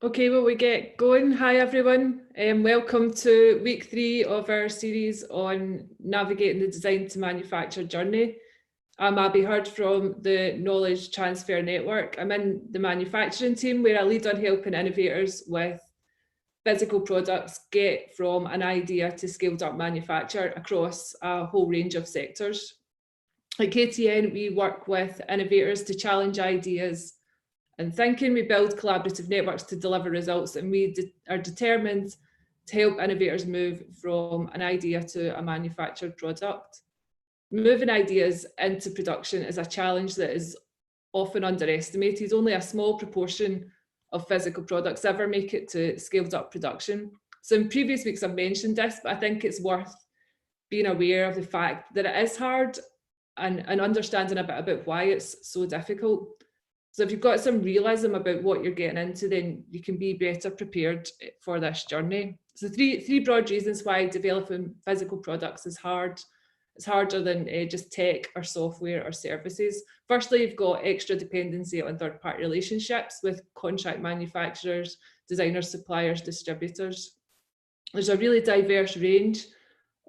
Okay, well, we get going. Hi, everyone. Welcome to week 3 of our series on navigating the design to manufacture journey. I'm Abby Hurd from the Knowledge Transfer Network. I'm in the manufacturing team where I lead on helping innovators with physical products get from an idea to scaled up manufacture across a whole range of sectors. At KTN, we work with innovators to challenge ideas and thinking. We build collaborative networks to deliver results, and we are determined to help innovators move from an idea to a manufactured product. Moving ideas into production is a challenge that is often underestimated. Only a small proportion of physical products ever make it to scaled up production. So in previous weeks I've mentioned this, but I think it's worth being aware of the fact that it is hard and understanding a bit about why it's so difficult. So if you've got some realism about what you're getting into, then you can be better prepared for this journey. So three broad reasons why developing physical products is hard. It's harder than just tech or software or services. Firstly, you've got extra dependency on third-party relationships with contract manufacturers, designers, suppliers, distributors. There's a really diverse range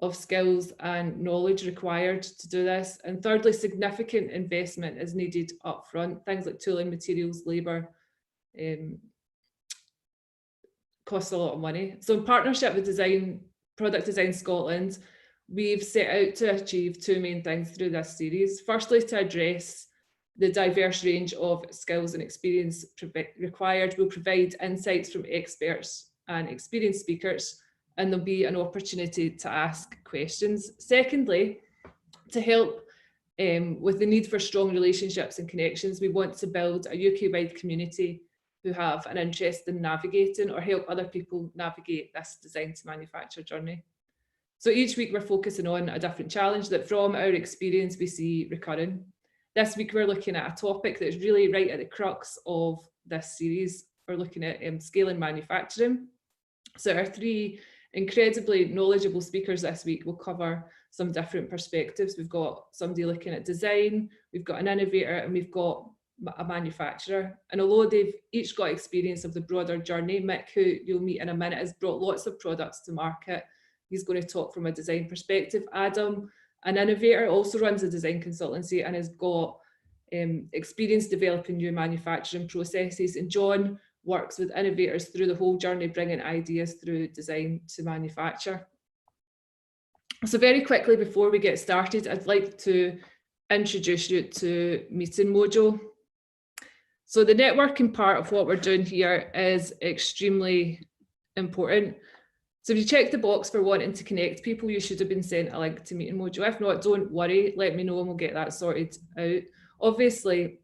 of skills and knowledge required to do this. And thirdly, significant investment is needed upfront. Things like tooling, materials, labour cost a lot of money. So in partnership with Product Design Scotland, we've set out to achieve two main things through this series. Firstly, to address the diverse range of skills and experience required. We'll provide insights from experts and experienced speakers, and there'll be an opportunity to ask questions. Secondly, to help with the need for strong relationships and connections, we want to build a UK-wide community who have an interest in navigating or help other people navigate this design to manufacture journey. So each week we're focusing on a different challenge that from our experience we see recurring. This week we're looking at a topic that's really right at the crux of this series. We're looking at scaling manufacturing. So our three incredibly knowledgeable speakers this week will cover some different perspectives. We've got somebody looking at design, we've got an innovator, and we've got a manufacturer. And although they've each got experience of the broader journey, Mick, who you'll meet in a minute, has brought lots of products to market. He's going to talk from a design perspective. Adam, an innovator, also runs a design consultancy and has got experience developing new manufacturing processes. And John works with innovators through the whole journey, bringing ideas through design to manufacture. So very quickly before we get started, I'd like to introduce you to Meeting Mojo. So the networking part of what we're doing here is extremely important. So if you check the box for wanting to connect people, you should have been sent a link to Meeting Mojo. If not, don't worry, let me know and we'll get that sorted out. Obviously,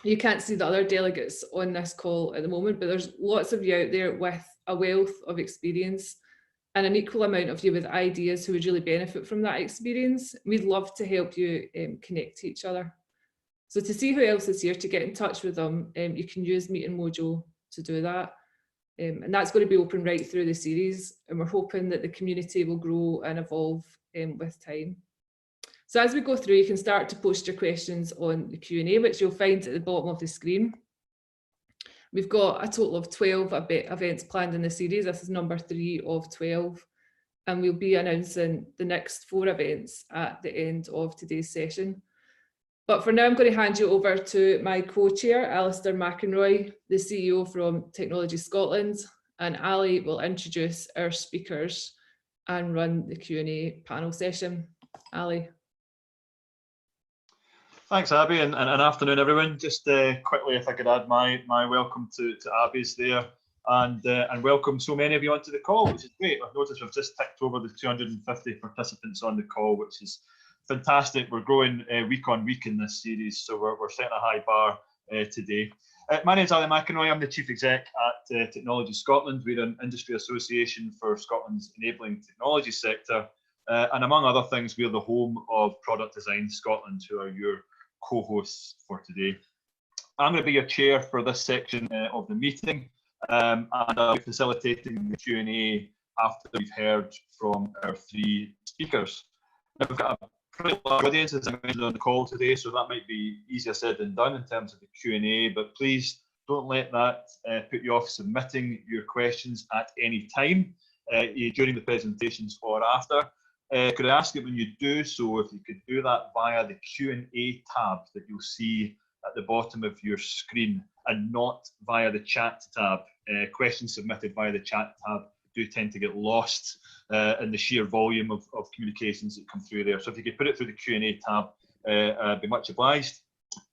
you can't see the other delegates on this call at the moment, but there's lots of you out there with a wealth of experience and an equal amount of you with ideas who would really benefit from that experience. We'd love to help you connect to each other. So to see who else is here, to get in touch with them, you can use Meeting Mojo to do that. And that's going to be open right through the series, and we're hoping that the community will grow and evolve with time. So as we go through, you can start to post your questions on the Q&A, which you'll find at the bottom of the screen. We've got a total of 12 events planned in the series. This is number 3 of 12, and we'll be announcing the next 4 events at the end of today's session. But for now, I'm going to hand you over to my co-chair, Alistair McInroy, the CEO from Technology Scotland, and Ali will introduce our speakers and run the Q&A panel session. Ali. Thanks, Abby, and afternoon, everyone. Just quickly, if I could add my welcome to Abby's there, and welcome so many of you onto the call, which is great. I've noticed we've just ticked over the 250 participants on the call, which is fantastic. We're growing week on week in this series, so we're setting a high bar today. My name is Ali McInroy. I'm the Chief Exec at Technology Scotland. We're an industry association for Scotland's enabling technology sector, and among other things, we're the home of Product Design Scotland, who are your co-hosts for today. I'm going to be your chair for this section of the meeting, and I'll be facilitating the Q&A after we've heard from our 3 speakers. Now, we've got a pretty large audience, as I mentioned, on the call today, so that might be easier said than done in terms of the Q&A, but please Don't let that put you off submitting your questions at any time during the presentations or after. Could I ask that when you do so, if you could do that via the Q&A tab that you'll see at the bottom of your screen and not via the chat tab. Questions submitted via the chat tab do tend to get lost in the sheer volume of communications that come through there. So if you could put it through the Q&A tab, I'd be much obliged.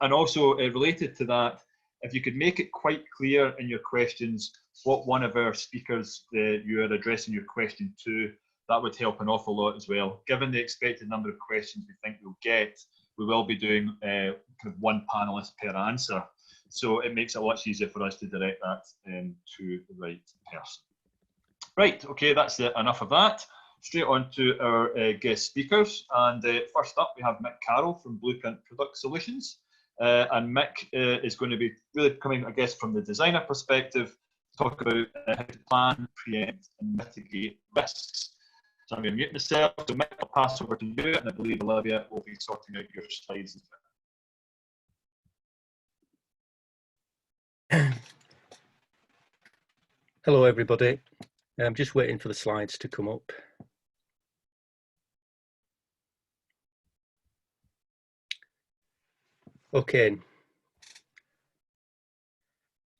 And also related to that, if you could make it quite clear in your questions what one of our speakers you are addressing your question to, that would help an awful lot as well. Given the expected number of questions we think we'll get, we will be doing kind of one panelist per answer. So it makes it much easier for us to direct that to the right person. Right, okay, that's enough of that. Straight on to our guest speakers. And first up, we have Mick Carroll from Blueprint Product Solutions. And Mick is going to be really coming, I guess, from the designer perspective, talk about how to plan, preempt, and mitigate risks. So I'm going to mute myself. So Mick, I'll pass over to you, and I believe Olivia will be sorting out your slides as well. Hello, everybody. I'm just waiting for the slides to come up. Okay.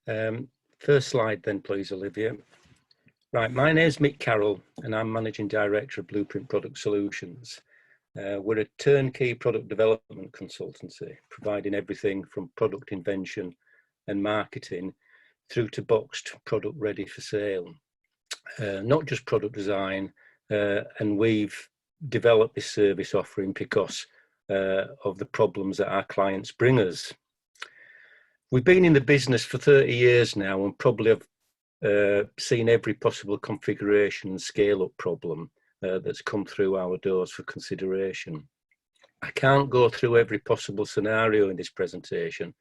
First slide then, please, Olivia. Right, my name is Mick Carroll, and I'm Managing Director of Blueprint Product Solutions. We're a turnkey product development consultancy, providing everything from product invention and marketing through to boxed product ready for sale. Not just product design, and we've developed this service offering because of the problems that our clients bring us. We've been in the business for 30 years now and probably have seen every possible configuration and scale up problem that's come through our doors for consideration. I can't go through every possible scenario in this presentation,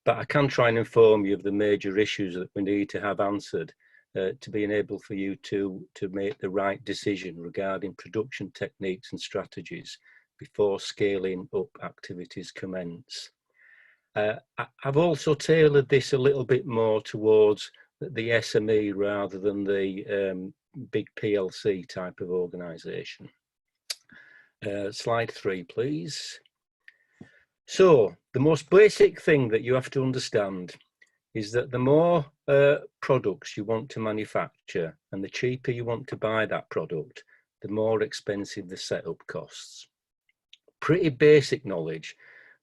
but I can try and inform you of the major issues that we need to have answered to be enabled for you to make the right decision regarding production techniques and strategies before scaling up activities commence. I've also tailored this a little bit more towards the SME rather than the big PLC type of organisation. Slide 3, please. So the most basic thing that you have to understand is that the more products you want to manufacture and the cheaper you want to buy that product, the more expensive the setup costs. Pretty basic knowledge,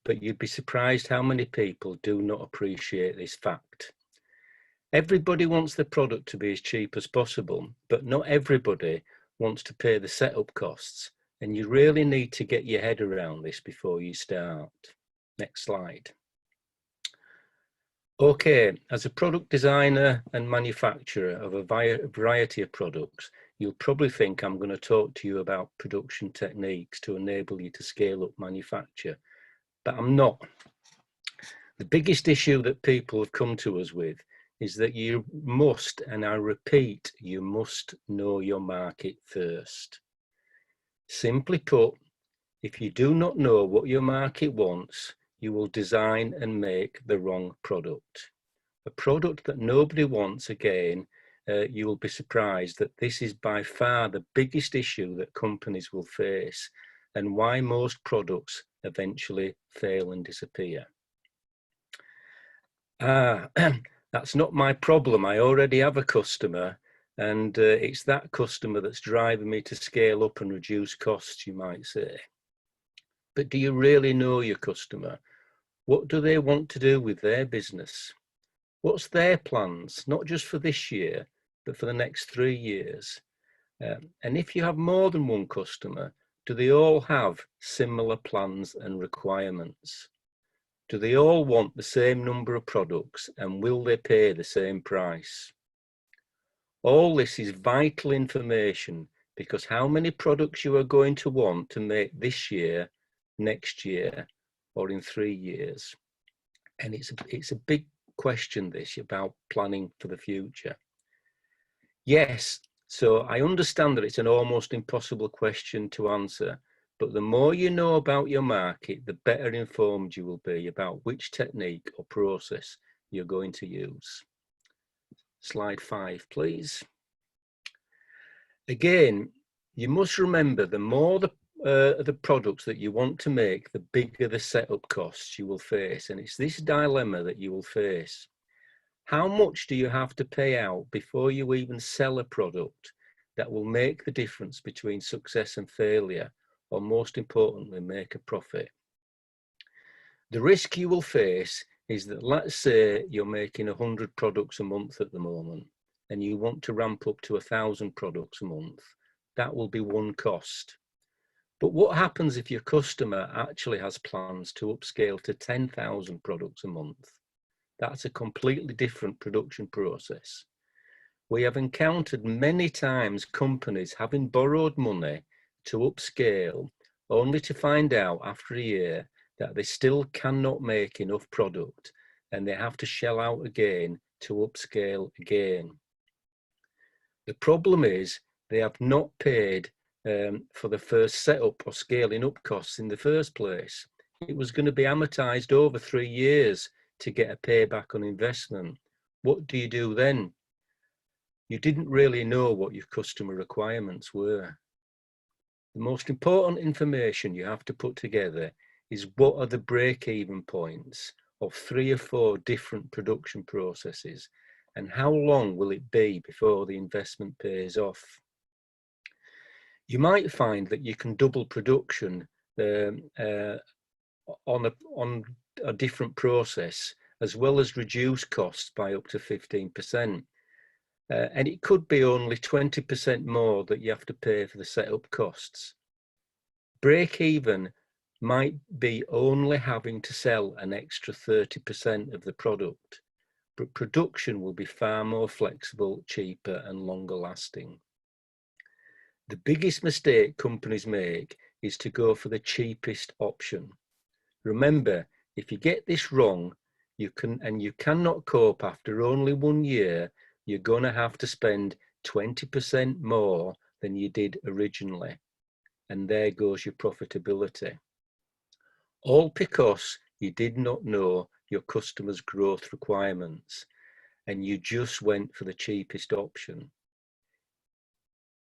but you'd be surprised how many people do not appreciate this fact. Everybody wants the product to be as cheap as possible, but not everybody wants to pay the setup costs, and you really need to get your head around this before you start. Next slide. Okay, as a product designer and manufacturer of a variety of products, you'll probably think I'm going to talk to you about production techniques to enable you to scale up manufacture, but I'm not. The biggest issue that people have come to us with is that you must, and I repeat, you must know your market first. Simply put, if you do not know what your market wants, you will design and make the wrong product. A product that nobody wants, again, you will be surprised that this is by far the biggest issue that companies will face and why most products eventually fail and disappear. That's not my problem. I already have a customer, and it's that customer that's driving me to scale up and reduce costs, you might say. But do you really know your customer? What do they want to do with their business? What's their plans, not just for this year, but for the next 3 years? And if you have more than one customer, do they all have similar plans and requirements? Do they all want the same number of products, and will they pay the same price? All this is vital information, because how many products you are going to want to make this year, next year, or in 3 years. And it's a big question, this, about planning for the future. Yes, so I understand that it's an almost impossible question to answer, but the more you know about your market, the better informed you will be about which technique or process you're going to use. Slide 5, please. Again, you must remember the more the products that you want to make, the bigger the setup costs you will face. And it's this dilemma that you will face. How much do you have to pay out before you even sell a product that will make the difference between success and failure, or most importantly, make a profit? The risk you will face is that, let's say you're making 100 products a month at the moment, and you want to ramp up to 1,000 products a month. That will be one cost. But what happens if your customer actually has plans to upscale to 10,000 products a month? That's a completely different production process. We have encountered many times companies having borrowed money to upscale, only to find out after a year that they still cannot make enough product and they have to shell out again to upscale again. The problem is they have not paid for the first setup or scaling up costs in the first place. It was going to be amortized over 3 years to get a payback on investment. What do you do then? You didn't really know what your customer requirements were. The most important information you have to put together is what are the break-even points of 3 or 4 different production processes, and how long will it be before the investment pays off? You might find that you can double production on a different process, as well as reduce costs by up to 15%. And it could be only 20% more that you have to pay for the setup costs. Break even might be only having to sell an extra 30% of the product, but production will be far more flexible, cheaper, and longer lasting. The biggest mistake companies make is to go for the cheapest option. Remember, if you get this wrong, you cannot cope after only 1 year, you're going to have to spend 20% more than you did originally. And there goes your profitability. All because you did not know your customer's growth requirements and you just went for the cheapest option.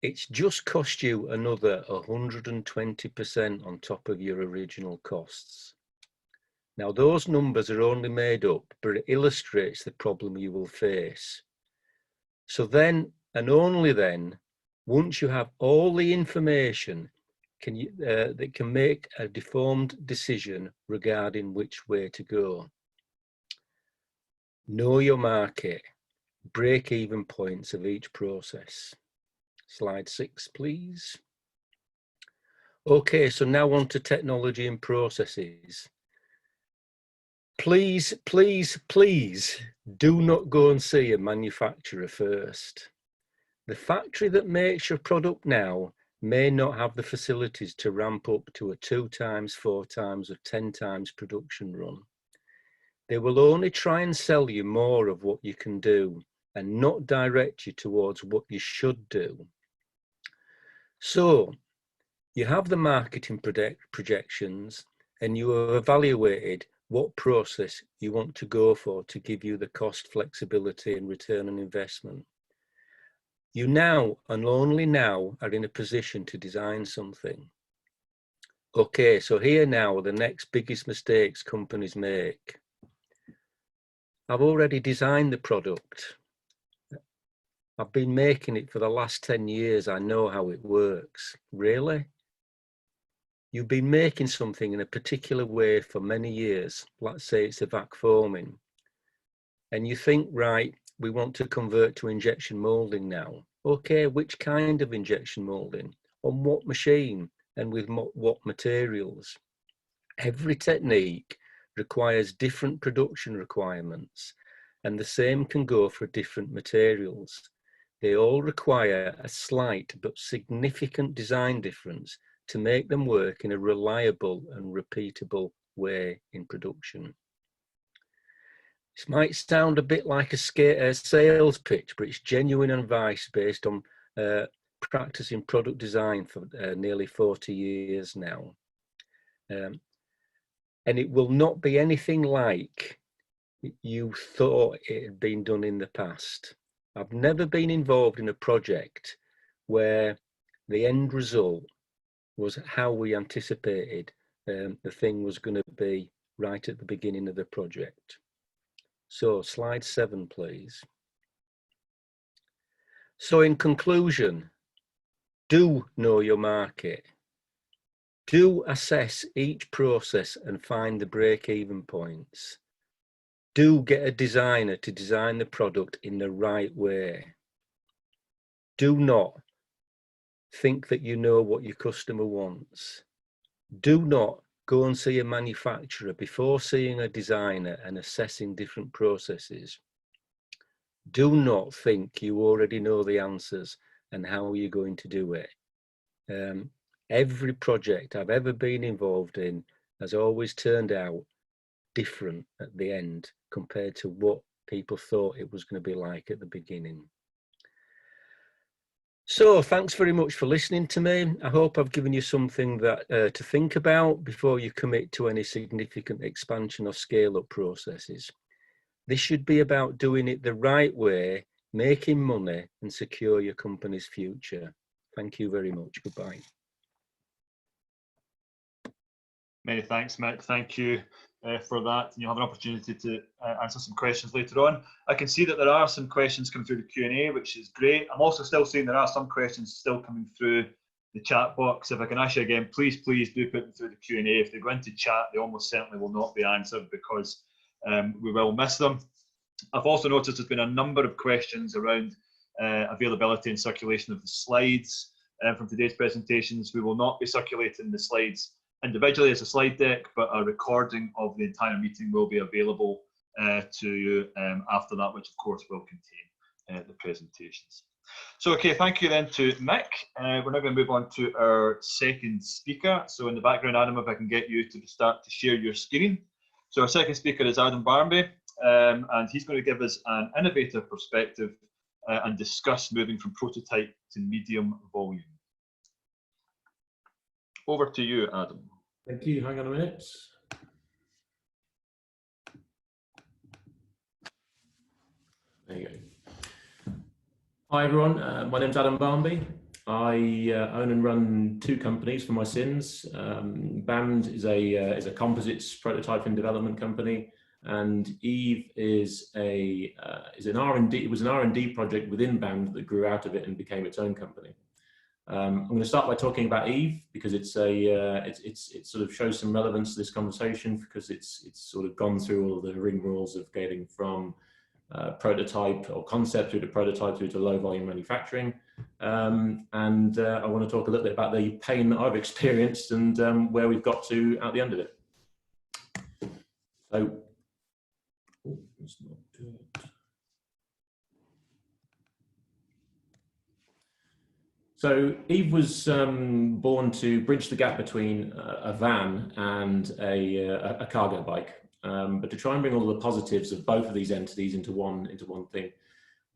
It's just cost you another 120% on top of your original costs. Now, those numbers are only made up, but it illustrates the problem you will face. So then, and only then, once you have all the information, that can make a informed decision regarding which way to go. Know your market, break-even points of each process. Slide 6, please. Okay, so now on to technology and processes. Please, please, please do not go and see a manufacturer first. The factory that makes your product now may not have the facilities to ramp up to a 2 times, 4 times, or 10 times production run. They will only try and sell you more of what you can do and not direct you towards what you should do. So you have the marketing projections and you have evaluated what process you want to go for to give you the cost flexibility and return on investment. You now, and only now, are in a position to design something. Okay, so here now are the next biggest mistakes companies make. I've already designed the product. I've been making it for the last 10 years. I know how it works. Really? You've been making something in a particular way for many years. Let's say it's a vac foaming. And you think, right, we want to convert to injection molding now. Okay, which kind of injection molding? On what machine? And with what materials? Every technique requires different production requirements, and the same can go for different materials. They all require a slight but significant design difference to make them work in a reliable and repeatable way in production. This might sound a bit like a sales pitch, but it's genuine advice based on practicing product design for nearly 40 years now. And it will not be anything like you thought it had been done in the past. I've never been involved in a project where the end result was how we anticipated the thing was going to be right at the beginning of the project. So slide 7, please. So in conclusion, do know your market. Do assess each process and find the break-even points. Do get a designer to design the product in the right way. Do not think that you know what your customer wants. Do not go and see a manufacturer before seeing a designer and assessing different processes. Do not think you already know the answers and how you're going to do it. Every project I've ever been involved in has always turned out different at the end compared to what people thought it was going to be like at the beginning. So thanks very much for listening to me. I hope I've given you something that to think about before you commit to any significant expansion or scale up processes. This should be about doing it the right way, making money and secure your company's future. Thank you very much. Goodbye. Many thanks, Mick. Thank you for that. And you'll have an opportunity to answer some questions later on. I can see that there are some questions coming through the Q&A, which is great. I'm also still seeing there are some questions still coming through the chat box. If I can ask you again, please do put them through the Q&A. If they go into chat, they almost certainly will not be answered because we will miss them. I've also noticed there's been a number of questions around availability and circulation of the slides from today's presentations. We will not be circulating the slides individually as a slide deck, but a recording of the entire meeting will be available to you after that, which of course will contain the presentations. So, okay, thank you then to Mick. We're now going to move on to our second speaker. So in the background, Adam, if I can get you to start to share your screen. So our second speaker is Adam Barmby, and he's going to give us an innovative perspective and discuss moving from prototype to medium volume. Over to you, Adam. Thank you. Hang on a minute. There you go. Hi, everyone. My name's Adam Barmby. I own and run 2 companies for my sins. BAMD is a composites prototyping development company, and Eve is an R&D. It was an R&D project within BAMD that grew out of it and became its own company. I'm going to start by talking about Eve because it sort of shows some relevance to this conversation because it's sort of gone through all the rigmaroles of getting from prototype or concept through to prototype through to low volume manufacturing. And I want to talk a little bit about the pain that I've experienced and where we've got to at the end of it. So, let's not do it. So Eve was born to bridge the gap between a van and a cargo bike, but to try and bring all the positives of both of these entities into one thing.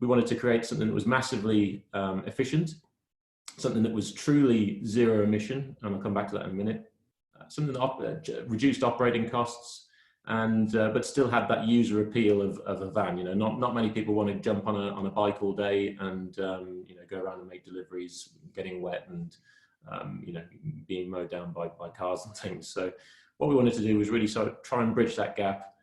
We wanted to create something that was massively efficient, something that was truly zero emission, and I'll come back to that in a minute. Something that reduced operating costs, and but still had that user appeal of a van. You know, not many people want to jump on a bike all day and you know, go around and make deliveries, getting wet and you know, being mowed down by cars and things. So what we wanted to do was really sort of try and bridge that gap,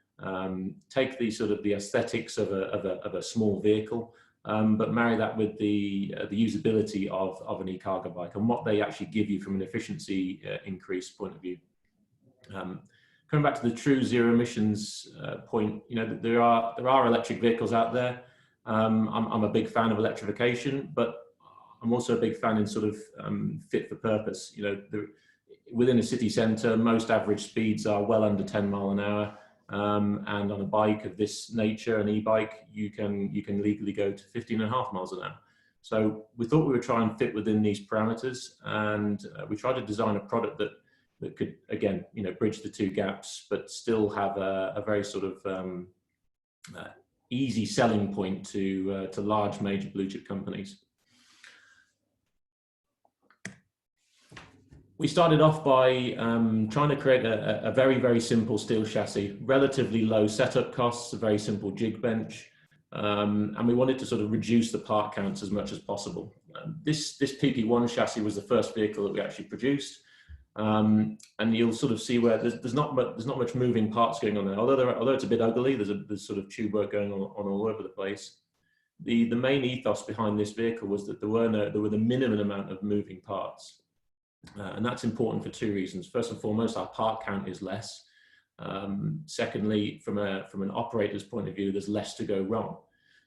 take the sort of the aesthetics of a small vehicle, but marry that with the usability of an e-cargo bike and what they actually give you from an efficiency increase point of view. Coming back to the true zero emissions point, you know, there are electric vehicles out there. I'm a big fan of electrification, but I'm also a big fan in sort of fit for purpose. You know, within a city centre, most average speeds are well under 10 miles an hour, and on a bike of this nature, an e-bike, you can legally go to 15.5 miles an hour. So we thought we would try and fit within these parameters, and we tried to design a product that could, again, you know, bridge the 2 gaps, but still have a very sort of easy selling point to large major blue chip companies. We started off by trying to create a very, very simple steel chassis, relatively low setup costs, a very simple jig bench, and we wanted to sort of reduce the part counts as much as possible. This PP1 chassis was the first vehicle that we actually produced, and you'll sort of see where there's not much moving parts going on there. Although it's a bit ugly, there's sort of tube work going on all over the place. The main ethos behind this vehicle was that there were the minimum amount of moving parts. And that's important for two reasons. First and foremost, our part count is less. Secondly, from an operator's point of view, there's less to go wrong.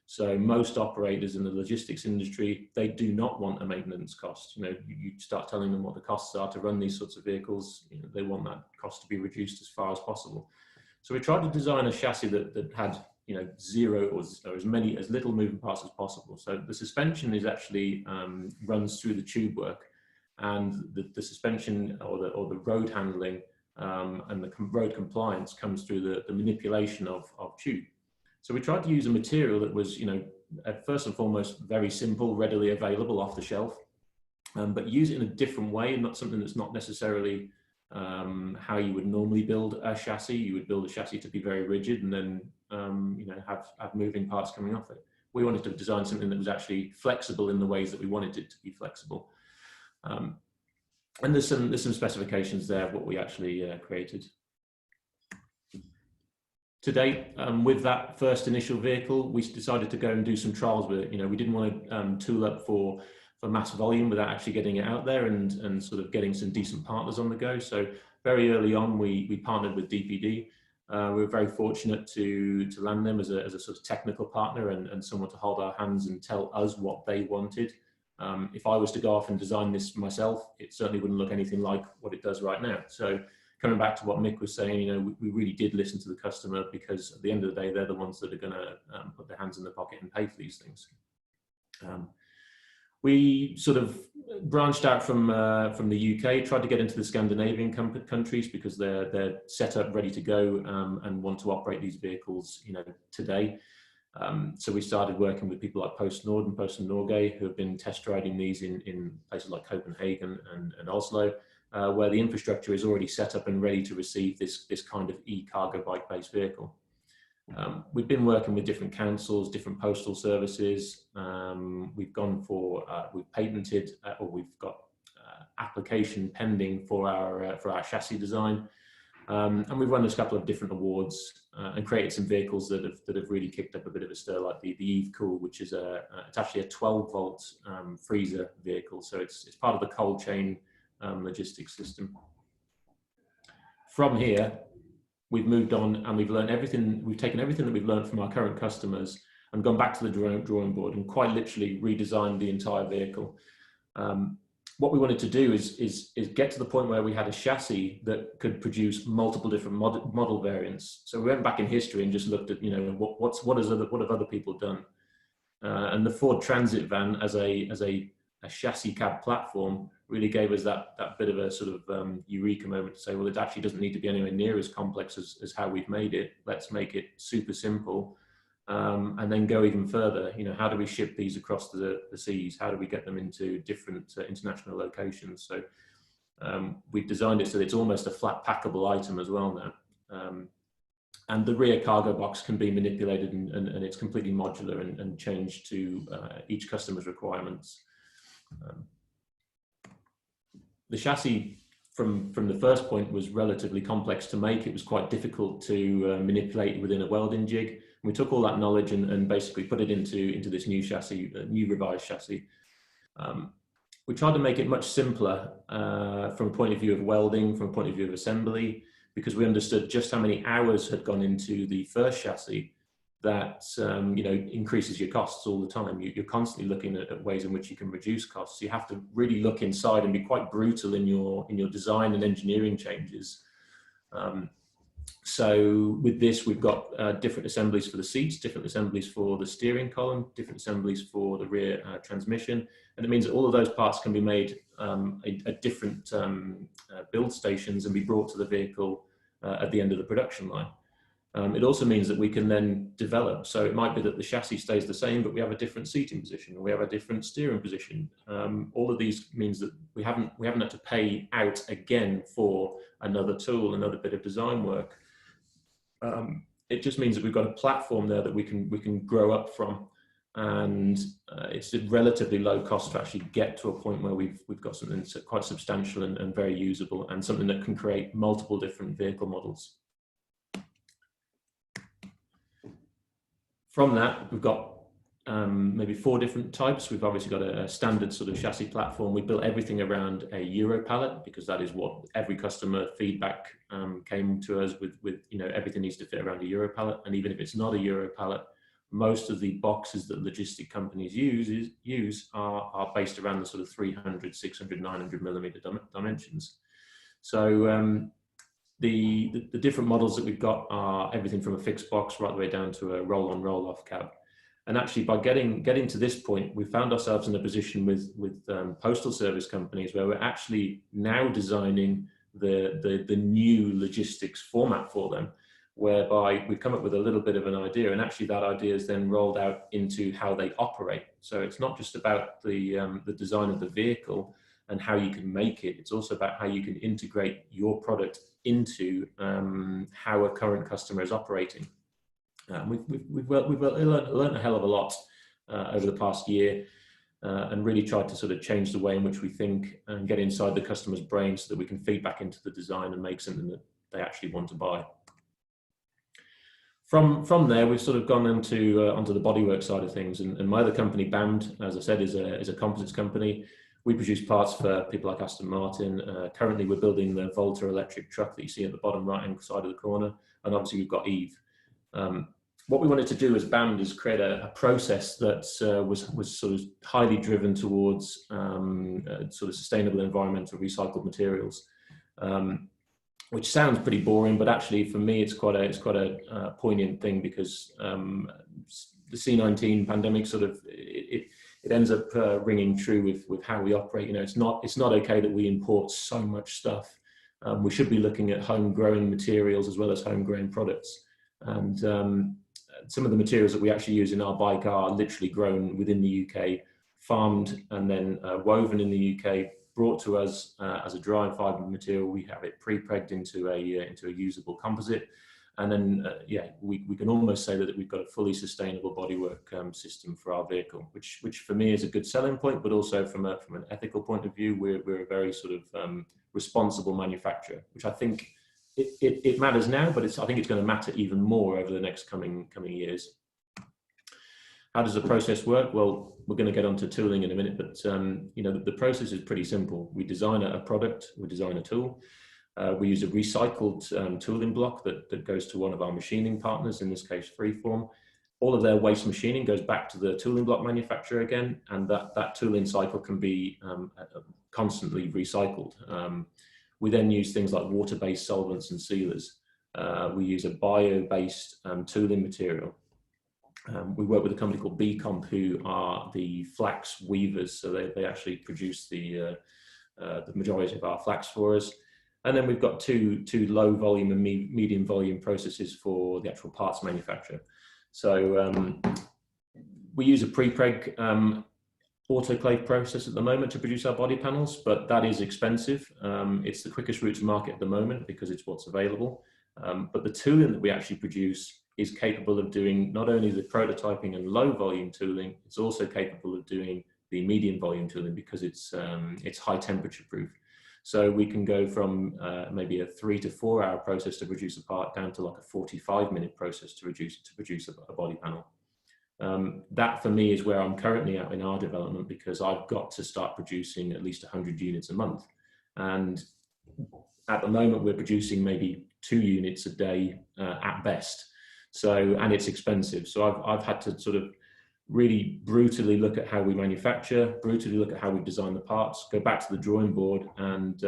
So most operators in the logistics industry, they do not want a maintenance cost. You know, you start telling them what the costs are to run these sorts of vehicles, you know, they want that cost to be reduced as far as possible. So we tried to design a chassis that had, you know, zero or as little moving parts as possible. So the suspension is actually runs through the tube work. And the suspension or the road handling and the road compliance comes through the manipulation of tube. So we tried to use a material that was, you know, first and foremost, very simple, readily available off the shelf, but use it in a different way, and not something that's not necessarily how you would normally build a chassis. You would build a chassis to be very rigid and then, you know, have moving parts coming off it. We wanted to design something that was actually flexible in the ways that we wanted it to be flexible. And there's some specifications there of what we actually created. To date, with that first initial vehicle, we decided to go and do some trials with it. You know, we didn't want to tool up for mass volume without actually getting it out there and sort of getting some decent partners on the go. So very early on, we partnered with DPD. We were very fortunate to land them as a sort of technical partner and someone to hold our hands and tell us what they wanted. If I was to go off and design this myself, it certainly wouldn't look anything like what it does right now. So coming back to what Mick was saying, you know, we really did listen to the customer, because at the end of the day, they're the ones that are going to put their hands in the pocket and pay for these things. We sort of branched out from the UK, tried to get into the Scandinavian countries because they're set up, ready to go, and want to operate these vehicles, you know, today. So we started working with people like PostNord and Post Norge, who have been test riding these in places like Copenhagen and Oslo, where the infrastructure is already set up and ready to receive this kind of e-cargo bike-based vehicle. We've been working with different councils, different postal services. We've gone for, we've patented, or we've got application pending for our chassis design. And we've won a couple of different awards and created some vehicles that have really kicked up a bit of a stir, like the Eve Cool, which is it's actually a 12-volt freezer vehicle. So it's part of the cold chain logistics system. From here, we've moved on and we've learned everything. We've taken everything that we've learned from our current customers and gone back to the drawing board and quite literally redesigned the entire vehicle. What we wanted to do is get to the point where we had a chassis that could produce multiple different model variants. So we went back in history and just looked at, you know, what have other people done, and the Ford Transit van as a chassis cab platform really gave us that bit of a sort of eureka moment to say, well, it actually doesn't need to be anywhere near as complex as how we've made it. Let's make it super simple. And then go even further. You know, how do we ship these across the seas? How do we get them into different international locations? So we've designed it so that it's almost a flat packable item as well now. And the rear cargo box can be manipulated and it's completely modular and changed to each customer's requirements. The chassis from the first point was relatively complex to make. It was quite difficult to manipulate within a welding jig. We took all that knowledge and basically put it into this new chassis, new revised chassis. We tried to make it much simpler from a point of view of welding, from a point of view of assembly, because we understood just how many hours had gone into the first chassis that you know, increases your costs all the time. You're constantly looking at ways in which you can reduce costs. You have to really look inside and be quite brutal in your design and engineering changes. So with this, we've got different assemblies for the seats, different assemblies for the steering column, different assemblies for the rear transmission. And it means that all of those parts can be made at different build stations and be brought to the vehicle at the end of the production line. It also means that we can then develop. So it might be that the chassis stays the same, but we have a different seating position, or we have a different steering position. All of these means that we haven't had to pay out again for another tool, another bit of design work. It just means that we've got a platform there that we can grow up from, and it's a relatively low cost to actually get to a point where we've got something quite substantial and very usable, and something that can create multiple different vehicle models. From that, we've got maybe 4 different types. We've obviously got a standard sort of chassis platform. We built everything around a Euro pallet, because that is what every customer feedback came to us with, you know, everything needs to fit around a Euro pallet. And even if it's not a Euro pallet, most of the boxes that logistic companies use are based around the sort of 300, 600, 900 millimeter dimensions. So the different models that we've got are everything from a fixed box right the way down to a roll-on, roll-off cab. And actually, by getting to this point, we found ourselves in a position with postal service companies where we're actually now designing the new logistics format for them, whereby we've come up with a little bit of an idea, and actually that idea is then rolled out into how they operate. So it's not just about the design of the vehicle and how you can make it, it's also about how you can integrate your product into how a current customer is operating. We've learned a hell of a lot over the past year, and really tried to sort of change the way in which we think and get inside the customer's brain so that we can feed back into the design and make something that they actually want to buy. From there, we've sort of gone onto the bodywork side of things, and my other company, BAMD, as I said, is a composites company. We produce parts for people like Aston Martin. Currently, we're building the Volta electric truck that you see at the bottom right-hand side of the corner, and obviously we've got Eve. What we wanted to do as BAMD is create a process that was sort of highly driven towards sort of sustainable environmental recycled materials, which sounds pretty boring, but actually for me it's quite a poignant thing, because the C-19 pandemic sort of it ends up ringing true with how we operate. You know, it's not okay that we import so much stuff. We should be looking at homegrown materials as well as homegrown products. And some of the materials that we actually use in our bike are literally grown within the UK, farmed and then woven in the UK, brought to us as a dry fibre material. We have it pre-pregged into a usable composite, and then we can almost say that we've got a fully sustainable bodywork system for our vehicle, which for me is a good selling point, but also from an ethical point of view, we're a very sort of responsible manufacturer, which I think it matters now, but I think it's going to matter even more over the next coming years. How does the process work? Well, we're going to get onto tooling in a minute, but you know, the process is pretty simple. We design a product, we design a tool. We use a recycled tooling block that goes to one of our machining partners, in this case Freeform. All of their waste machining goes back to the tooling block manufacturer again, and that tooling cycle can be constantly recycled. We then use things like water-based solvents and sealers. We use a bio-based tooling material. We work with a company called Bcomp, who are the flax weavers, so they actually produce the majority of our flax for us. And then we've got two low volume and medium volume processes for the actual parts manufacture. So we use a pre-preg autoclave process at the moment to produce our body panels, but that is expensive. It's the quickest route to market at the moment because it's what's available. But the tooling that we actually produce is capable of doing not only the prototyping and low volume tooling, it's also capable of doing the medium volume tooling because it's high temperature proof. So we can go from maybe a 3 to 4 hour process to produce a part down to like a 45-minute process to produce a body panel. That for me is where I'm currently at in our development, because I've got to start producing at least 100 units a month. And at the moment we're producing maybe 2 units a day at best. So, and it's expensive. So I've had to sort of really brutally look at how we manufacture, brutally look at how we design the parts, go back to the drawing board and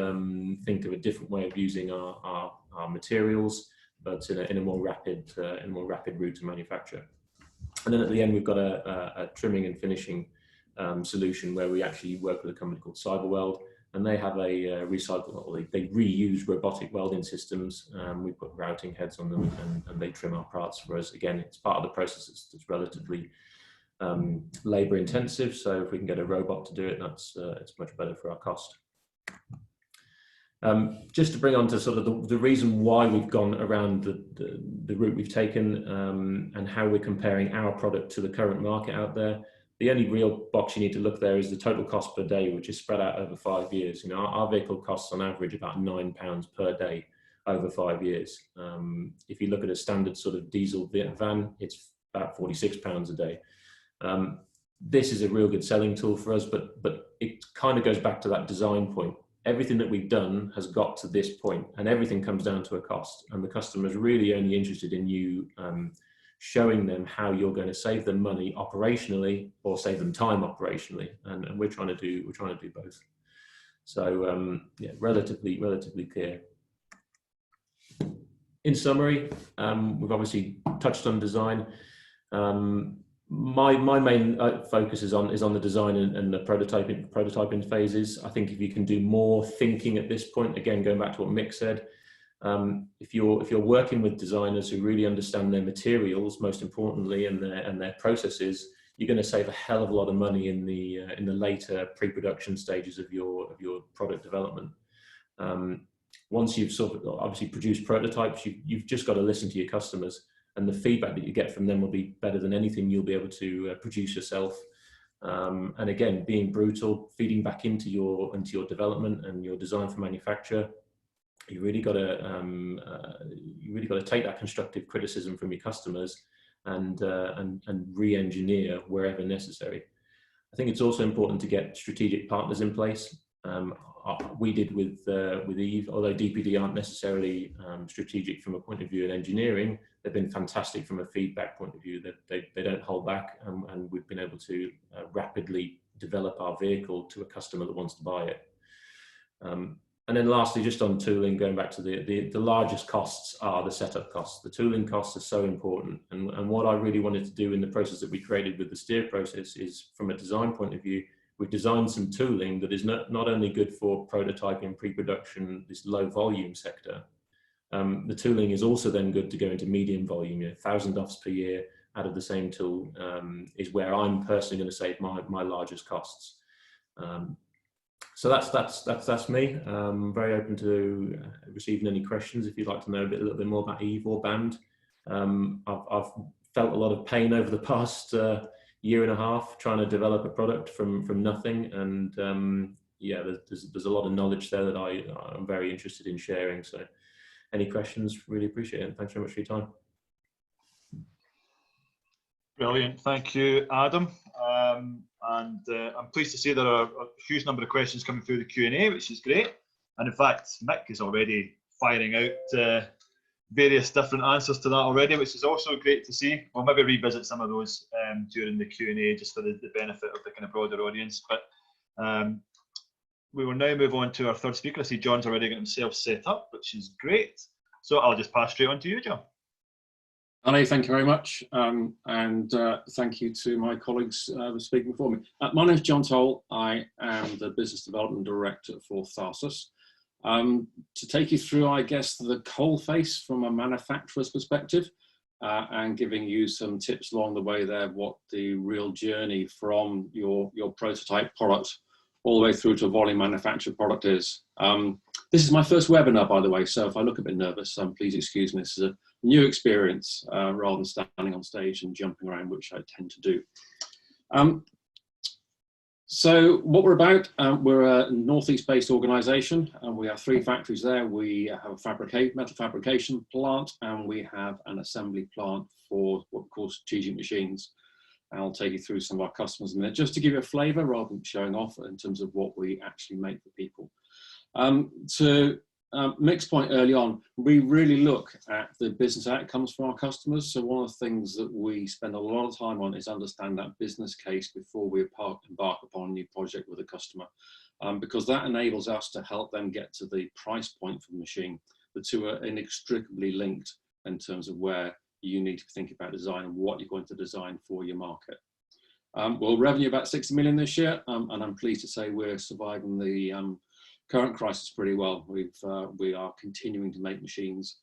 think of a different way of using our materials, but in a more rapid route to manufacture. And then at the end, we've got a trimming and finishing solution where we actually work with a company called Cyberweld, and they have a they reuse robotic welding systems. We put routing heads on them, and they trim our parts for us. Again, it's part of the process that's relatively labor intensive. So if we can get a robot to do it, it's much better for our cost. Just to bring on to sort of the reason why we've gone around the route we've taken, and how we're comparing our product to the current market out there. The only real box you need to look there is the total cost per day, which is spread out over 5 years. You know, our vehicle costs on average about £9 per day over 5 years. If you look at a standard sort of diesel van, it's about £46 a day. This is a real good selling tool for us, but it kind of goes back to that design point. Everything that we've done has got to this point, and everything comes down to a cost. And the customer is really only interested in you showing them how you're going to save them money operationally or save them time operationally, and we're trying to do both. So yeah, relatively clear. In summary, we've obviously touched on design. My main focus is on the design and the prototyping phases. I think if you can do more thinking at this point, again going back to what Mick said, if you're working with designers who really understand their materials, most importantly, and their processes, you're going to save a hell of a lot of money in the later pre-production stages of your product development. Once you've sort of obviously produced prototypes, you've just got to listen to your customers, and the feedback that you get from them will be better than anything you'll be able to produce yourself. And again, being brutal, feeding back into your development and your design for manufacture. You really got to take that constructive criticism from your customers and re-engineer wherever necessary. I think it's also important to get strategic partners in place. We did with Eve, although DPD aren't necessarily strategic from a point of view in engineering, they've been fantastic from a feedback point of view. That they don't hold back, and we've been able to rapidly develop our vehicle to a customer that wants to buy it. And then lastly, just on tooling, going back to the largest costs are the setup costs. The tooling costs are so important. And what I really wanted to do in the process that we created with the steer process is, from a design point of view, we've designed some tooling that is not only good for prototyping, pre-production, this low volume sector. The tooling is also then good to go into medium volume. 1,000 offs per year out of the same tool is where I'm personally going to save my largest costs. So that's me. Very open to receiving any questions if you'd like to know a little bit more about Eve or Band. I've felt a lot of pain over the past year and a half trying to develop a product from nothing, and yeah, there's a lot of knowledge there that I'm very interested in sharing. So any questions, really appreciate it. Thanks very much for your time. Brilliant, thank you, Adam. I'm pleased to say there are a huge number of questions coming through the Q&A, which is great. And in fact, Mick is already firing out various different answers to that already, which is also great to see. We'll maybe revisit some of those during the Q&A, just for the benefit of the kind of broader audience. But we will now move on to our third speaker. I see John's already got himself set up, which is great. So I'll just pass straight on to you, John. Ali, thank you very much, and thank you to my colleagues speaking before me. My name is John Toll. I am the Business Development Director for Tharsis. To take you through, I guess, the coalface from a manufacturer's perspective, and giving you some tips along the way there, what the real journey from your prototype product all the way through to a volume manufactured product is. This is my first webinar, by the way, so if I look a bit nervous, please excuse me. This is a new experience rather than standing on stage and jumping around, which I tend to do. So what we're about, we're a Northeast based organisation, and we have 3 factories there. We have a metal fabrication plant, and we have an assembly plant for what we call strategic machines. And I'll take you through some of our customers in a minute, just to give you a flavour rather than showing off in terms of what we actually make for people. To Mick's point early on, we really look at the business outcomes for our customers. So one of the things that we spend a lot of time on is understand that business case before we embark upon a new project with a customer, because that enables us to help them get to the price point for the machine. The two are inextricably linked in terms of where you need to think about design and what you're going to design for your market. Well, revenue about 60 million this year, and I'm pleased to say we're surviving the current crisis pretty well. We are continuing to make machines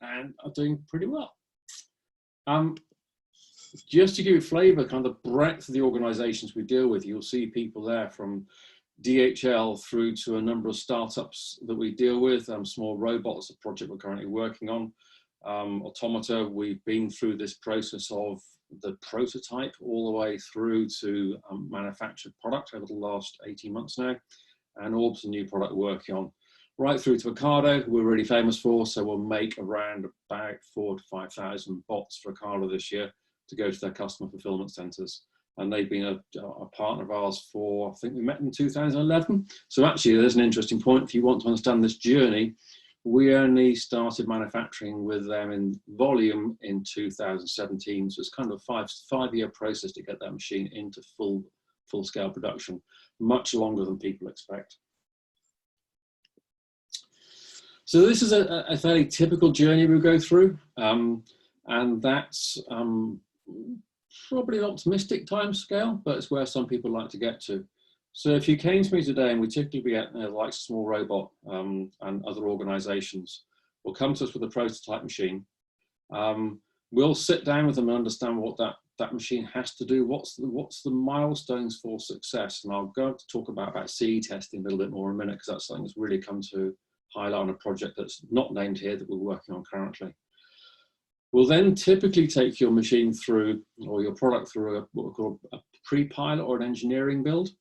and are doing pretty well. Just to give you a flavour, kind of the breadth of the organisations we deal with, you'll see people there from DHL through to a number of startups that we deal with, small robots, a project we're currently working on, automata. We've been through this process of the prototype all the way through to manufactured product over the last 18 months now, and all the new product we're working on, right through to Ocado, who we're really famous for. So we'll make around about 4,000 to 5,000 bots for Ocado this year to go to their customer fulfillment centres. And they've been a partner of ours for, I think we met in 2011. So actually there's an interesting point. If you want to understand this journey, we only started manufacturing with them in volume in 2017. So it's kind of a five-year process to get that machine into full scale production, much longer than people expect. So this is a fairly typical journey we go through, and that's probably an optimistic time scale, but it's where some people like to get to. So if you came to me today, and we typically get like Small Robot and other organisations, will come to us with a prototype machine. We'll sit down with them and understand what that machine has to do. What's the milestones for success? And I'll go to talk about CE testing a little bit more in a minute, because that's something that's really come to highlight on a project that's not named here that we're working on currently. We'll then typically take your machine through, or your product through, what we call a pre-pilot or an engineering build.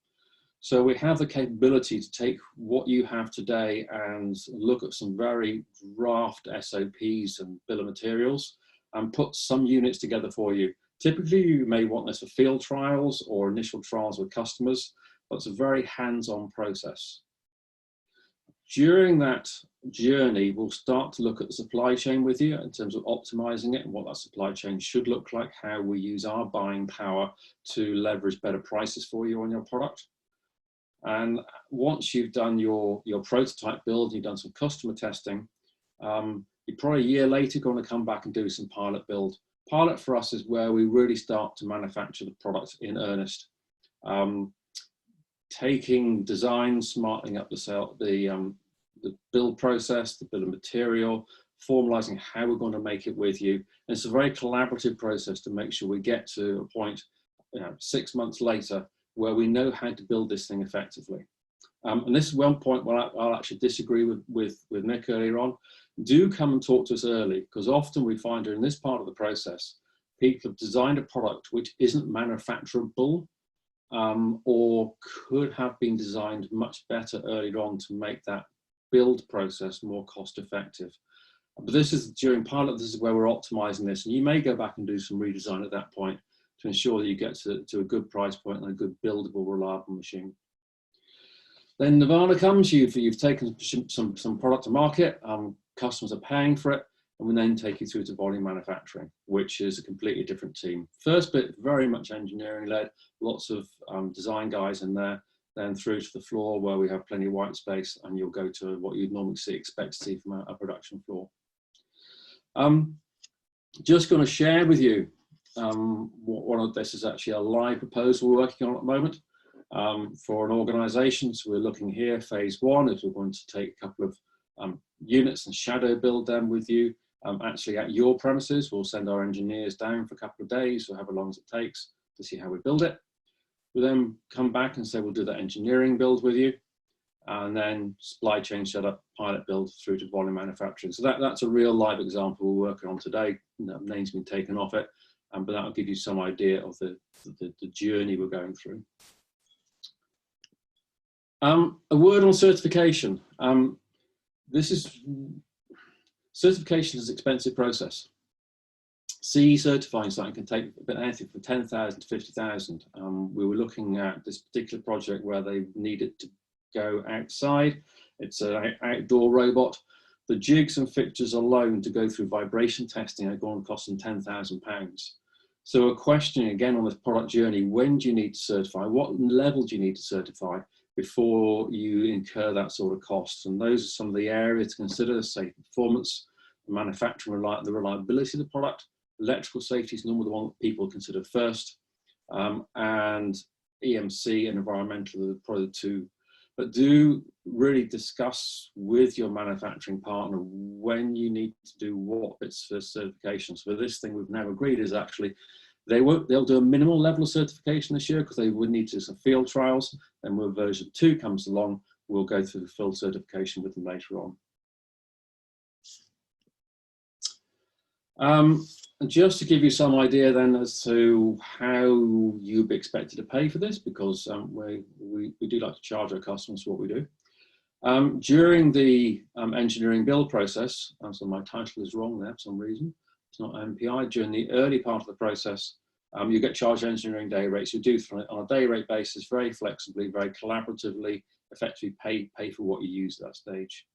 So we have the capability to take what you have today and look at some very raft SOPs and bill of materials and put some units together for you. Typically, you may want this for field trials or initial trials with customers, but it's a very hands-on process. During that journey, we'll start to look at the supply chain with you in terms of optimizing it and what that supply chain should look like, how we use our buying power to leverage better prices for you on your product. And once you've done your prototype build, you've done some customer testing, you're probably a year later going to come back and do some pilot build. Pilot for us is where we really start to manufacture the product in earnest. Taking design, smartening up the build process, the bill of material, formalizing how we're going to make it with you. And it's a very collaborative process to make sure we get to a point 6 months later where we know how to build this thing effectively. And this is one point where I'll actually disagree with Nick earlier on. Do come and talk to us early, because often we find during this part of the process, people have designed a product which isn't manufacturable, or could have been designed much better earlier on to make that build process more cost effective. But this is during pilot, this is where we're optimizing this, and you may go back and do some redesign at that point to ensure that you get to a good price point and a good buildable, reliable machine. Then Nirvana comes, you've taken some product to market, customers are paying for it, and we then take you through to volume manufacturing, which is a completely different team. First bit, very much engineering led, lots of design guys in there, then through to the floor where we have plenty of white space, and you'll go to what you'd normally expect to see from a production floor. Just going to share with you, one of this is actually a live proposal we're working on at the moment for an organisation. So we're looking here, phase one is we're going to take a couple of units and shadow build them with you. Actually at your premises, we'll send our engineers down for a couple of days, or however long as it takes, to see how we build it. We'll then come back and say we'll do that engineering build with you, and then supply chain setup, pilot build through to volume manufacturing. So that's a real live example we're working on today. Name's been taken off it, but that'll give you some idea of the journey we're going through. A word on certification. Certification is an expensive process. CE certifying something can take a bit anything from 10,000 to 50,000. We were looking at this particular project where they needed to go outside. It's an outdoor robot. The jigs and fixtures alone to go through vibration testing are going to cost them £10,000. So a question again on this product journey: when do you need to certify? What level do you need to certify before you incur that sort of cost? And those are some of the areas to consider: say performance, manufacturing, the reliability of the product. Electrical safety is normally the one that people consider first, and EMC and environmental are probably the two but do really discuss with your manufacturing partner when you need to do what bits for certification. So this thing we've now agreed is actually they'll do a minimal level of certification this year because they would need to do some field trials. And when version 2 comes along, we'll go through the full certification with them later on. And just to give you some idea then as to how you'd be expected to pay for this, because we do like to charge our customers for what we do. During the engineering build process, so my title is wrong there for some reason, it's not MPI, during the early part of the process, you get charged engineering day rates. You do on a day rate basis, very flexibly, very collaboratively, effectively pay for what you use at that stage.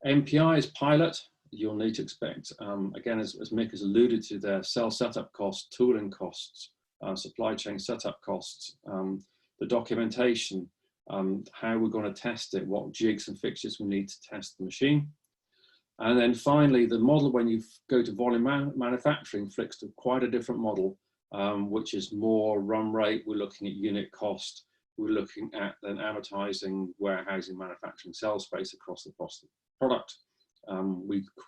MPI is pilot. You'll need to expect, again, as Mick has alluded to there, cell setup costs, tooling costs, supply chain setup costs, the documentation, how we're going to test it, what jigs and fixtures we need to test the machine. And then finally, the model when you go to volume manufacturing flicks to quite a different model, which is more run rate. We're looking at unit cost. We're looking at then amortizing, warehousing, manufacturing, sales space across the product.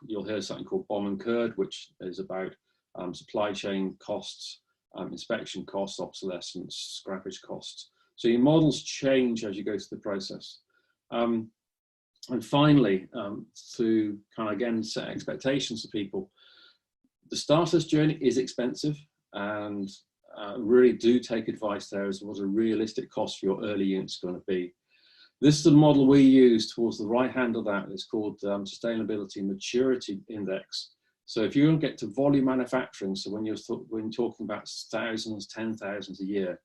You'll hear something called BOM incurred, which is about supply chain costs, inspection costs, obsolescence, scrappage costs. So your models change as you go through the process. And finally, to kind of again set expectations for people, the start of this journey is expensive, and really do take advice there as to what a realistic cost for your early units is going to be. This is the model we use towards the right hand of that. It's called Sustainability Maturity Index. So if you don't get to volume manufacturing, so when you're talking about thousands, 10,000s a year,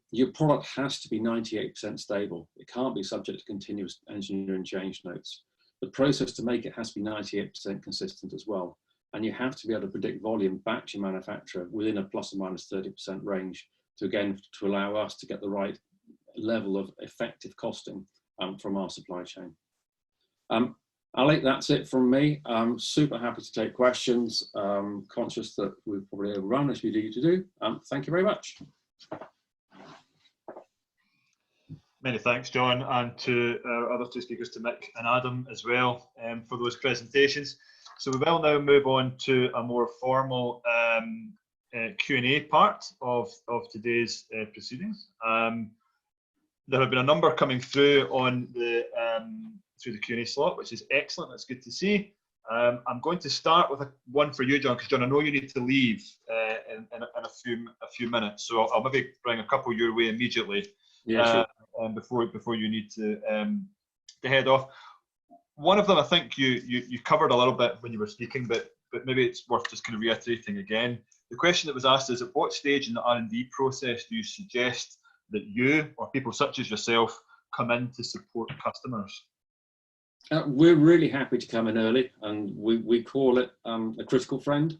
your product has to be 98% stable. It can't be subject to continuous engineering change notes. The process to make it has to be 98% consistent as well. And you have to be able to predict volume back to your manufacturer within a plus or minus 30% range to allow us to get the level of effective costing from our supply chain. Ali, that's it from me. I'm super happy to take questions. Conscious that we've probably overrun as we need to do. Thank you very much. Many thanks, John, and to our other two speakers, to Mick and Adam as well, for those presentations. So we will now move on to a more formal Q&A part of today's proceedings. There have been a number coming through on the through the Q&A slot, which is excellent. That's good to see. I'm going to start with one for you, John, because John, I know you need to leave in a few minutes, so I'll maybe bring a couple your way immediately. Yeah, sure. Before you need to head off. One of them, I think you covered a little bit when you were speaking, but maybe it's worth just kind of reiterating again. The question that was asked is, at what stage in the R&D process do you suggest that you or people such as yourself come in to support customers? We're really happy to come in early, and we call it a critical friend.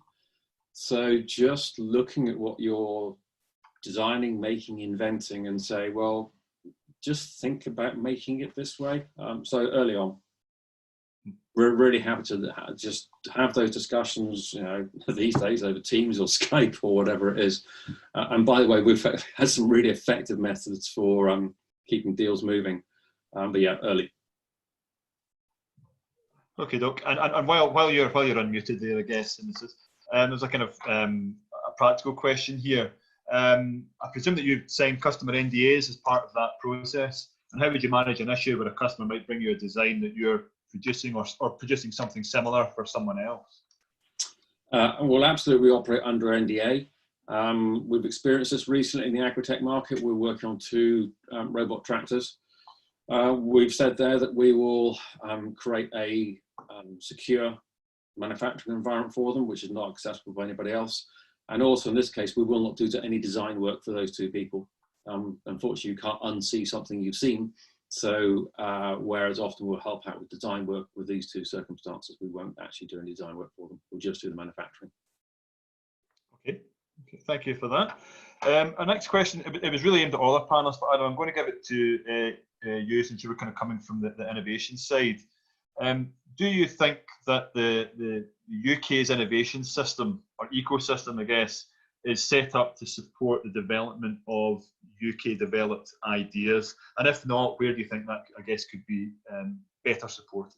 So just looking at what you're designing, making, inventing, and say, well, just think about making it this way. So early on, we're really happy to just have those discussions, these days over Teams or Skype or whatever it is. And by the way, we've had some really effective methods for keeping deals moving. But yeah, early. Okay, Doc. And while you're unmuted there, I guess, and there's a kind of a practical question here. I presume that you've signed customer NDAs as part of that process. And how would you manage an issue where a customer might bring you a design that you're producing or producing something similar for someone else? Well, absolutely, we operate under NDA. We've experienced this recently in the agri-tech market. We're working on 2 robot tractors. We've said there that we will create a secure manufacturing environment for them, which is not accessible by anybody else. And also in this case, we will not do any design work for those 2 people. Unfortunately, you can't unsee something you've seen. So whereas often we'll help out with design work with these 2 circumstances, we won't actually do any design work for them. We'll just do the manufacturing. Okay, thank you for that. Our next question, it was really aimed at all our panelists, but Adam, I'm going to give it to you since you were kind of coming from the innovation side. Do you think that the UK's innovation system, or ecosystem, I guess, is set up to support the development of UK developed ideas? And if not, where do you think that, I guess, could be better supported?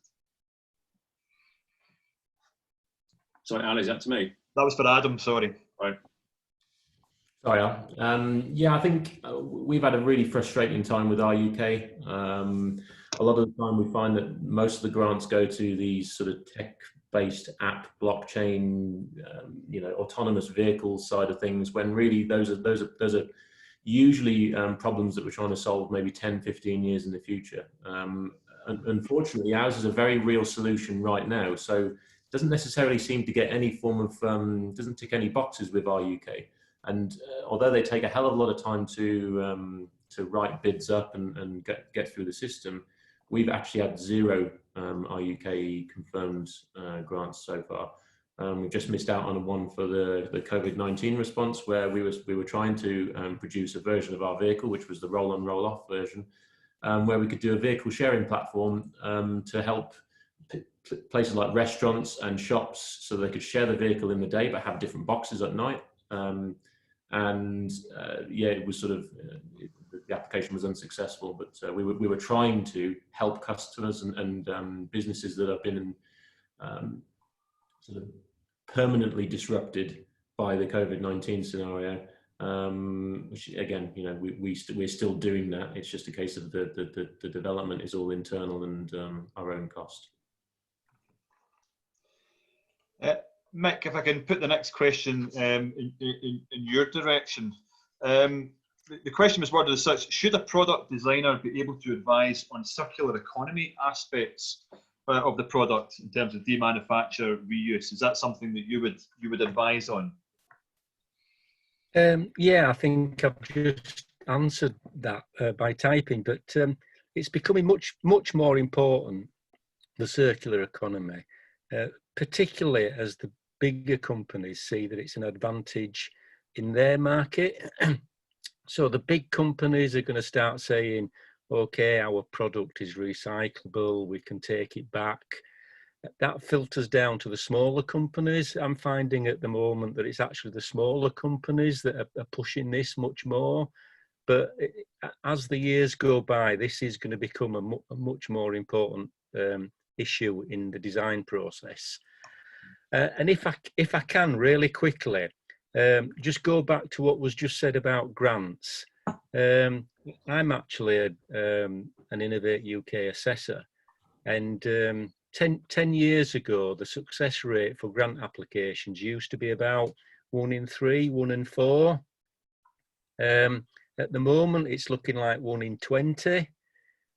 Sorry, Ali, is that to me? That was for Adam, sorry. Right. Sorry, Al. Yeah, I think we've had a really frustrating time with our UK. A lot of the time we find that most of the grants go to these sort of tech-based app, blockchain, autonomous vehicles side of things, when really those are usually problems that we're trying to solve maybe 10, 15 years in the future. Unfortunately, ours is a very real solution right now. So doesn't necessarily seem to get any form of, doesn't tick any boxes with our UK. And although they take a hell of a lot of time to write bids up and get through the system, we've actually had 0 our UK confirmed grants so far. We just missed out on one for the COVID-19 response, where we were trying to produce a version of our vehicle, which was the roll-on, roll-off version, where we could do a vehicle sharing platform to help places like restaurants and shops, so they could share the vehicle in the day but have different boxes at night. Yeah, it was sort of the application was unsuccessful, but we were trying to help customers and businesses that have been sort of permanently disrupted by the COVID-19 scenario. Which again, we're still doing that. It's just a case of the development is all internal and our own cost. Mick, if I can put the next question in your direction. The question was worded as such: should a product designer be able to advise on circular economy aspects of the product in terms of demanufacture, reuse? Is that something that you would advise on? Yeah, I think I've just answered that by typing, but it's becoming much more important, the circular economy, particularly as the bigger companies see that it's an advantage in their market. So the big companies are going to start saying, okay, our product is recyclable, we can take it back. That filters down to the smaller companies. I'm finding at the moment that it's actually the smaller companies that are pushing this much more. But as the years go by, this is going to become a much more important issue in the design process. And if I can really quickly, just go back to what was just said about grants. I'm actually an Innovate UK assessor, and 10 years ago, the success rate for grant applications used to be about 1 in 3, 1 in 4. At the moment, it's looking like 1 in 20.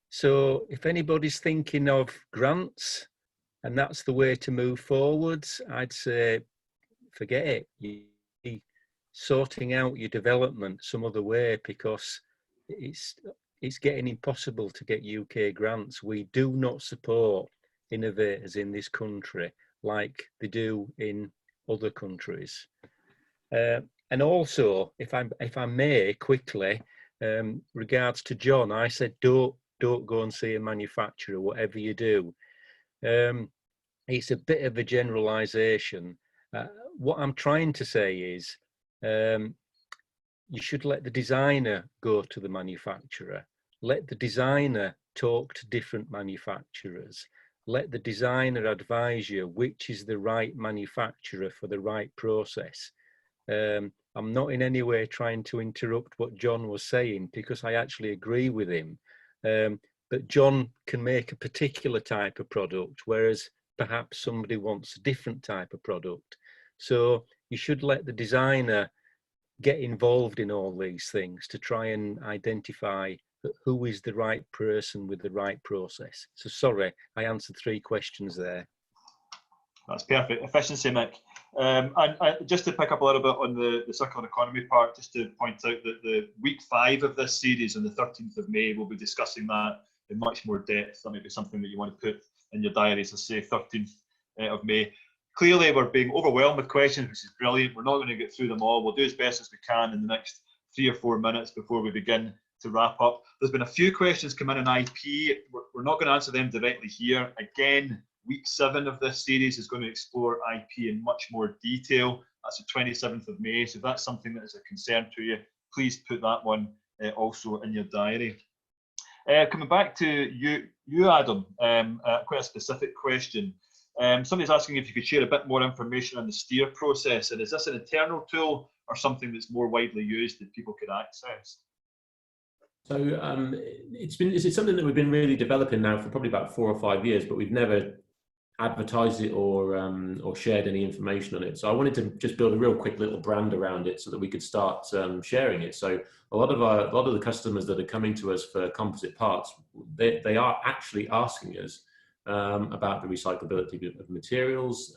So if anybody's thinking of grants and that's the way to move forwards, I'd say forget it. You're sorting out your development some other way, because it's getting impossible to get UK grants. We do not support innovators in this country like they do in other countries. And also, if I may quickly, regards to John, I said don't go and see a manufacturer, whatever you do. It's a bit of a generalization. What I'm trying to say is you should let the designer go to the manufacturer. Let the designer talk to different manufacturers. Let the designer advise you which is the right manufacturer for the right process. I'm not in any way trying to interrupt what John was saying, because I actually agree with him. But John can make a particular type of product, whereas perhaps somebody wants a different type of product. So you should let the designer get involved in all these things to try and identify who is the right person with the right process. So sorry, I answered 3 questions there. That's perfect. Efficiency, Mick. And just to pick up a little bit on the circular economy part, just to point out that the week 5 of this series on the 13th of May, we'll be discussing that in much more depth. That may be something that you want to put in your diaries, let's say 13th of May. Clearly, we're being overwhelmed with questions, which is brilliant. We're not going to get through them all. We'll do as best as we can in the next 3 or 4 minutes before we begin to wrap up. There's been a few questions come in on IP. We're not going to answer them directly here. Again, week 7 of this series is going to explore IP in much more detail. That's the 27th of May. So if that's something that is a concern to you, please put that one also in your diary. Coming back to you Adam, quite a specific question. Somebody's asking if you could share a bit more information on the steer process, and is this an internal tool or something that's more widely used that people could access? So it's something that we've been really developing now for probably about 4 or 5 years, but we've never advertised it or shared any information on it. So I wanted to just build a real quick little brand around it so that we could start sharing it. So a lot of the customers that are coming to us for composite parts, they are actually asking us about the recyclability of materials,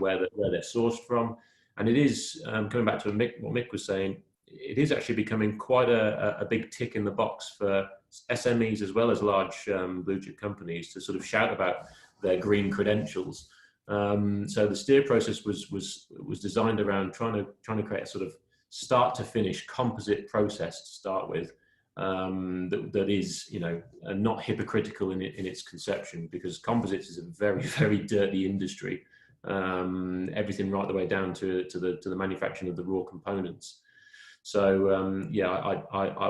where they're sourced from, and it is coming back to what Mick was saying. It is actually becoming quite a big tick in the box for SMEs as well as large blue chip companies to sort of shout about their green credentials. So the steer process was designed around trying to create a sort of start to finish composite process to start with, that is not hypocritical in its conception, because composites is a very, very dirty industry. Everything right the way down to the manufacturing of the raw components. So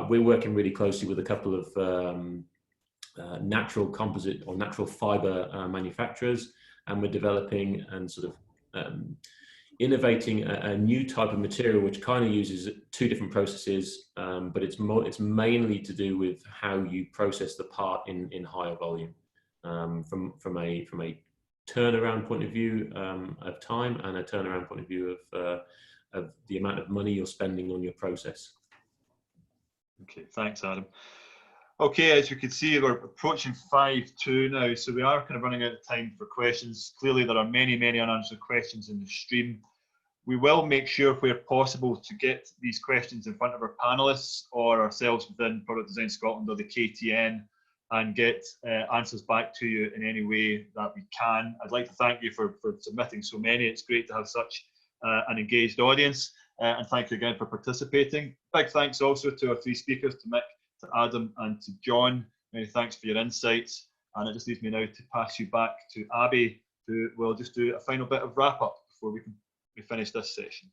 we're working really closely with a couple of natural composite or natural fiber manufacturers, and we're developing and sort of innovating a new type of material which kind of uses 2 different processes, but it's mainly to do with how you process the part in higher volume, from a turnaround point of view of time, and a turnaround point of view of the amount of money you're spending on your process. Okay, thanks Adam. Okay, as you can see, we're approaching 5:02 now, so we are kind of running out of time for questions. Clearly there are many unanswered questions in the stream. We will make sure where possible to get these questions in front of our panellists or ourselves within Product Design Scotland or the KTN, and get answers back to you in any way that we can. I'd like to thank you for submitting so many. It's great to have such an engaged audience, and thank you again for participating. Big thanks also to our 3 speakers, to Mick, to Adam and to John. Many thanks for your insights, and it just leaves me now to pass you back to Abby, who will just do a final bit of wrap up before we finish this session.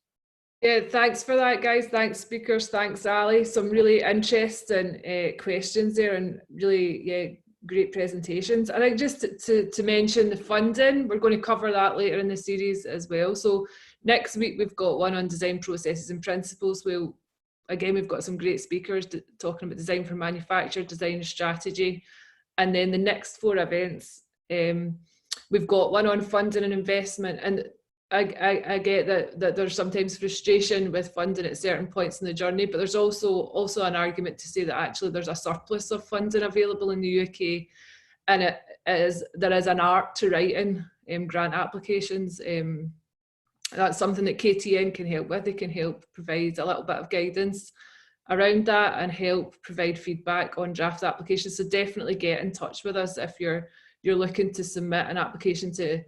Yeah, thanks for that, guys. Thanks, speakers. Thanks, Ali. Some really interesting questions there, and really, great presentations. I think just to mention the funding, we're going to cover that later in the series as well. So next week we've got one on design processes and principles. We've got some great speakers talking about design for manufacture, design strategy, and then the next 4 events, we've got one on funding and investment. And I get that there's sometimes frustration with funding at certain points in the journey, but there's also an argument to say that actually there's a surplus of funding available in the UK, and there is an art to writing grant applications. That's something that KTN can help with. They can help provide a little bit of guidance around that and help provide feedback on draft applications. So definitely get in touch with us if you're looking to submit an application to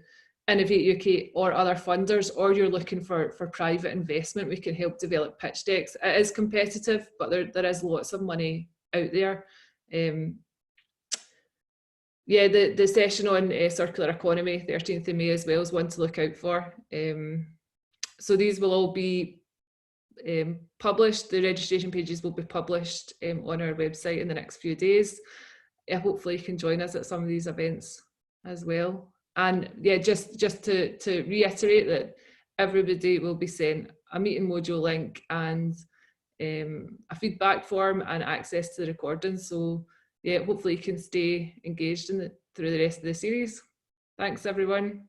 Innovate UK or other funders, or you're looking for private investment. We can help develop pitch decks. It is competitive, but there is lots of money out there. The session on circular economy, 13th of May as well, is one to look out for. So these will all be published. The registration pages will be published on our website in the next few days. Hopefully you can join us at some of these events as well. And just to reiterate that everybody will be sent a meeting module link and a feedback form and access to the recordings. So hopefully you can stay engaged through the rest of the series. Thanks everyone.